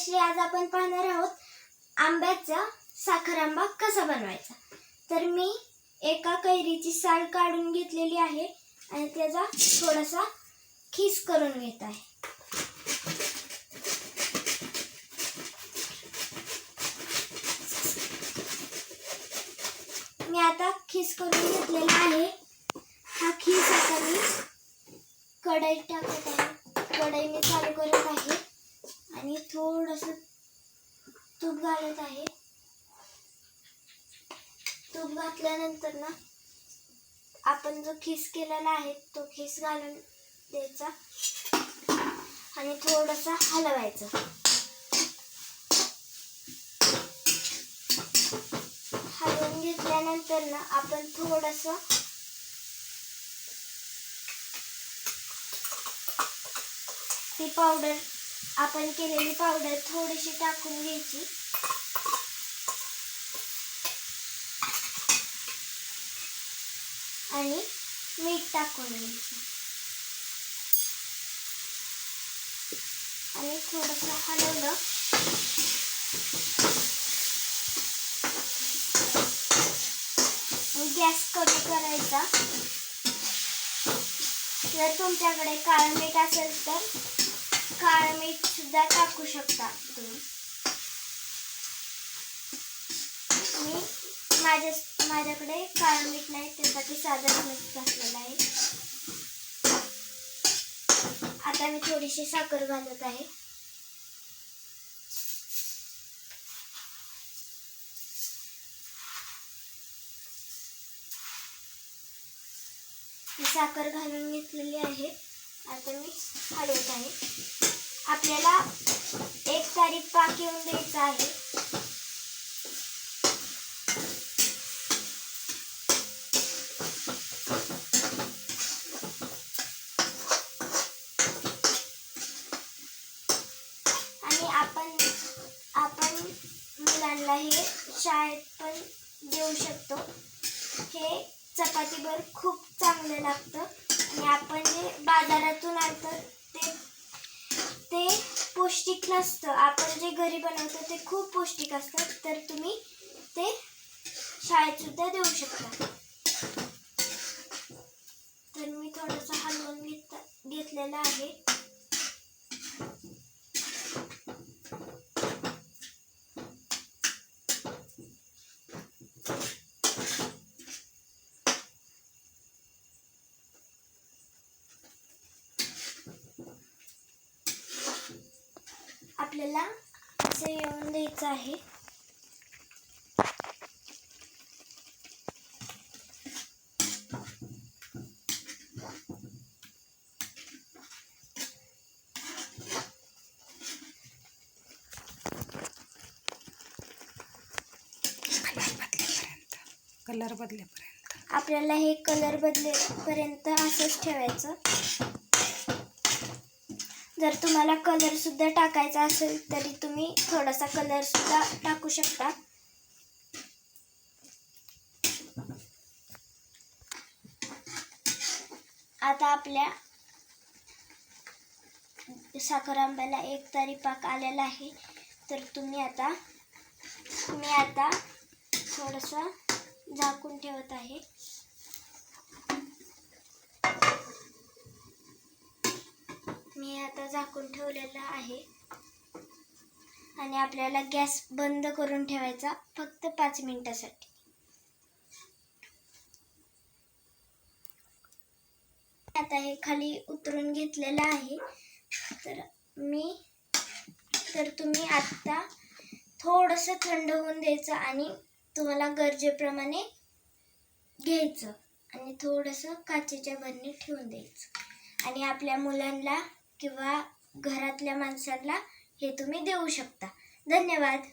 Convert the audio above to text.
मंगेशश्री, आज आपण पाहणार आहोत आंब्याचा साखर आंबा कसा बनवायचा। तर मी एका कैरीची साल काढून घेतलेली आहे आणि त्याचा थोडासा खीस करून घेत आहे। मी आता खीस करून घेतलेला आहे। हा खीस आता मी कढईत टाकत आहे। कढई मी चालू करत आहे आणि थोडंसं तूप घालत आहे। तूप घातल्यानंतर ना आपण जो खीस केलेला आहे तो खीस घालून द्यायचा आणि थोडंसं हलवायचं। हलवून घेतल्यानंतर ना आपण थोडंसं ती पावडर, आपण केलेली पावडर थोडीशी टाकून घ्यायची आणि मीठ टाकून घ्यायचं आणि थोडंसं हलवलं गॅस कमी करायचा। जर तुमच्याकडे काळं मीठ असेल तर काळं मीठ सुद्धा टाकू शकता तुम्ही। माझ्याकडे काळं मीठ नाही, त्यासाठी साधं मीठ घातलेलं आहे। आता मी थोडीशी साखर घालत आहे। साखर घालून घेतलेली आहे। आता मी हलवत आहे। आपल्याला 1 तारीख पाक येऊन द्यायचा आहे। आणि आपण मुलांना हे शाळेत पण देऊ शकतो। हे चपातीवर खूप चांगलं लागतं आणि आपण जे बाजारातून आणतो ते पौष्टिक नसतं। आपण जे घरी बनवतो ते खूप पौष्टिक असतं। तर तुम्ही ते शाळेत सुद्धा देऊ शकता। तर मी थोडंसं हलवून घेतलेलं आहे। आपल्याला असं येऊन द्यायचं आहे। कलर बदलेपर्यंत आपल्याला हे कलर बदलेपर्यंत असंच ठेवायचं। जर तुम्हाला कलर सुद्धा टाकायचा असेल तरी तुम्ही थोडासा कलर सुद्धा टाकू शकता। आता आपल्या साखर आंब्याला 1 तारी पाक आलेला आहे। तर मी आता थोडंसं झाकून ठेवत आहे। मी आता झाकून ठेवलेलं आहे आणि आपल्याला गॅस बंद करून ठेवायचा फक्त 5 मिनिटासाठी। आता हे खाली उतरून घेतलेलं आहे। तर तुम्ही आता थोडंसं थंड होऊन द्यायचं आणि तुम्हाला गरजेप्रमाणे घ्यायचं आणि थोडंसं काचेच्या बरणीत ठेवून द्यायचं आणि आपल्या मुलांना किंवा घरातल्या माणसांना हे तुम्ही देऊ शकता। धन्यवाद।